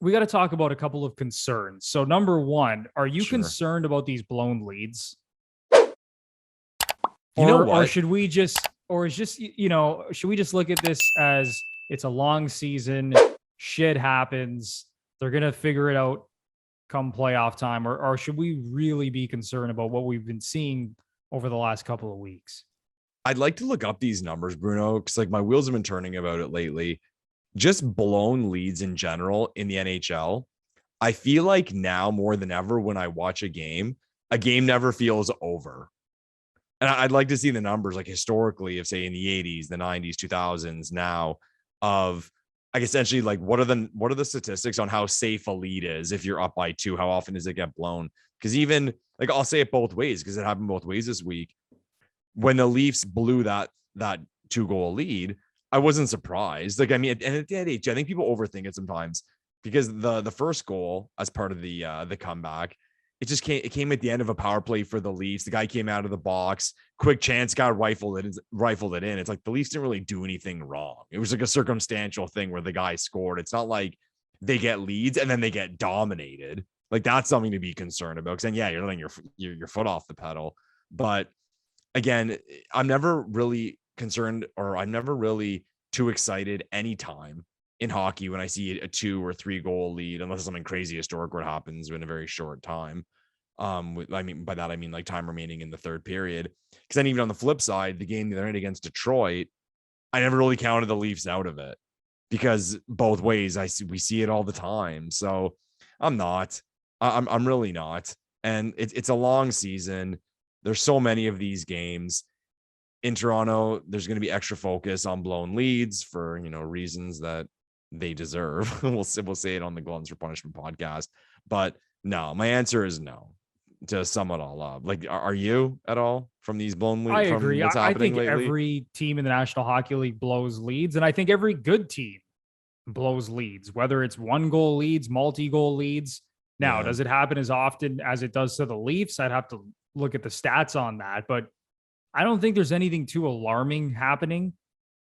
we got to talk about a couple of concerns. So number one, are you Sure. concerned about these blown leads? You know what? Or should we just, should we just look at this as it's a long season, shit happens, they're going to figure it out come playoff time, or should we really be concerned about what we've been seeing over the last couple of weeks? I'd like to look up these numbers, Bruno, because like my wheels have been turning about it lately. Just blown leads in general in the NHL. I feel like now more than ever when I watch a game never feels over. And I'd like to see the numbers like historically of say in the 80s, the 90s, 2000s now of like essentially like what are the statistics on how safe a lead is if you're up by 2, how often does it get blown? Because even like I'll say it both ways because it happened both ways this week. When the Leafs blew that 2-goal lead, I wasn't surprised. Like, I mean, and at that age, I think people overthink it sometimes because the first goal as part of the comeback, it came at the end of a power play for the Leafs. The guy came out of the box, quick chance, got rifled it in. It's like the Leafs didn't really do anything wrong. It was like a circumstantial thing where the guy scored. It's not like they get leads and then they get dominated. Like that's something to be concerned about. Because then, yeah, you're letting your foot off the pedal. But again, I'm never really concerned or I'm never really too excited anytime in hockey when I see a 2 or 3 goal lead, unless something crazy historic what happens in a very short time. I mean, by that, I mean like time remaining in the third period. Because then even on the flip side, the game the other night against Detroit, I never really counted the Leafs out of it because both ways we see it all the time. So I'm really not. And it's a long season. There's so many of these games in Toronto. There's going to be extra focus on blown leads for, reasons that they deserve. we'll say it on the Gluttons for Punishment podcast, but no, my answer is no to sum it all up. Like, are you at all from these blown leads? I agree. I think lately? Every team in the National Hockey League blows leads. And I think every good team blows leads, whether it's 1-goal leads, multi-goal leads. Now, does it happen as often as it does to the Leafs? I'd have to look at the stats on that, but I don't think there's anything too alarming happening.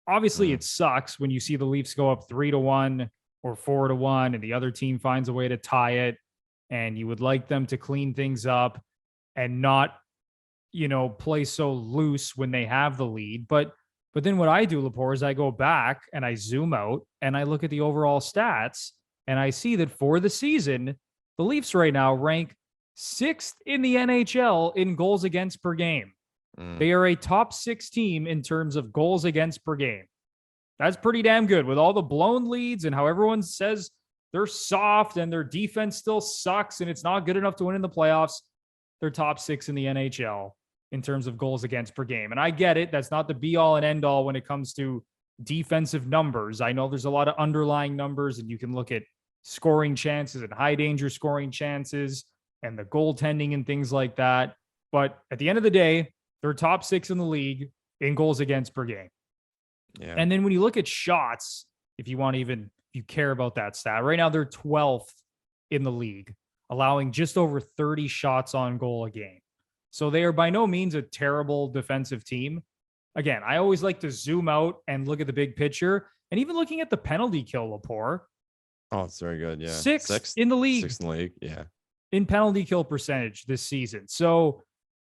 Obviously, it sucks when you see the Leafs go up 3-1 or 4-1 and the other team finds a way to tie it. And you would like them to clean things up and not, play so loose when they have the lead. But then what I do, Lepore, is I go back and I zoom out and I look at the overall stats and I see that for the season, the Leafs right now rank 6th in the NHL in goals against per game. They are a top 6 team in terms of goals against per game. That's pretty damn good with all the blown leads and how everyone says they're soft and their defense still sucks and it's not good enough to win in the playoffs. They're top 6 in the NHL in terms of goals against per game. And I get it. That's not the be all and end all when it comes to defensive numbers. I know there's a lot of underlying numbers and you can look at scoring chances and high danger scoring chances and the goaltending and things like that. But at the end of the day, they're top 6 in the league in goals against per game. Yeah. And then when you look at shots, if you care about that stat, right now they're 12th in the league, allowing just over 30 shots on goal a game. So they are by no means a terrible defensive team. Again, I always like to zoom out and look at the big picture. And even looking at the penalty kill, Lepore. Oh, it's very good. Yeah. Sixth in the league. 6th in the league. Yeah. In penalty kill percentage this season. So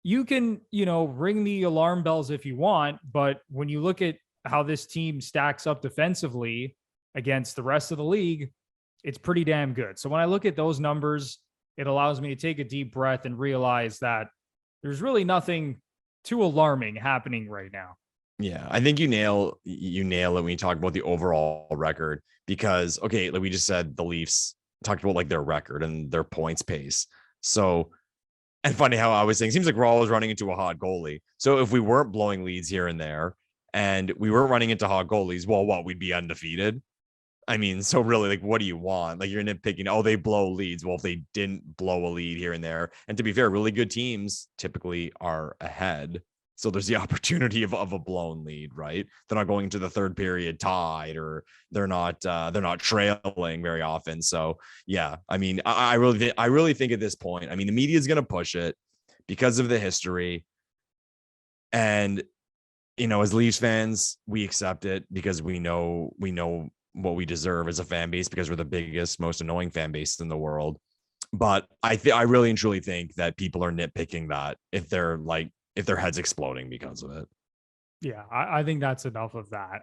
you can, ring the alarm bells if you want, but when you look at how this team stacks up defensively against the rest of the league, it's pretty damn good. So when I look at those numbers, it allows me to take a deep breath and realize that there's really nothing too alarming happening right now. Yeah, I think you nail it when you talk about the overall record because, okay, like we just said, the Leafs talked about like their record and their points pace. So, and funny how I was saying, seems like we're always running into a hot goalie. So if we weren't blowing leads here and there and we weren't running into hot goalies, well, what, we'd be undefeated? I mean, so really, like, what do you want? Like, you're nitpicking, oh, they blow leads. Well, if they didn't blow a lead here and there, and to be fair, really good teams typically are ahead. So there's the opportunity of a blown lead, right? They're not going into the third period tied, or they're not trailing very often. So yeah, I mean, I really think at this point, I mean, the media is going to push it because of the history, and as Leafs fans, we accept it because we know what we deserve as a fan base because we're the biggest, most annoying fan base in the world. But I really and truly think that people are nitpicking that if their head's exploding because of it. Yeah, I think that's enough of that.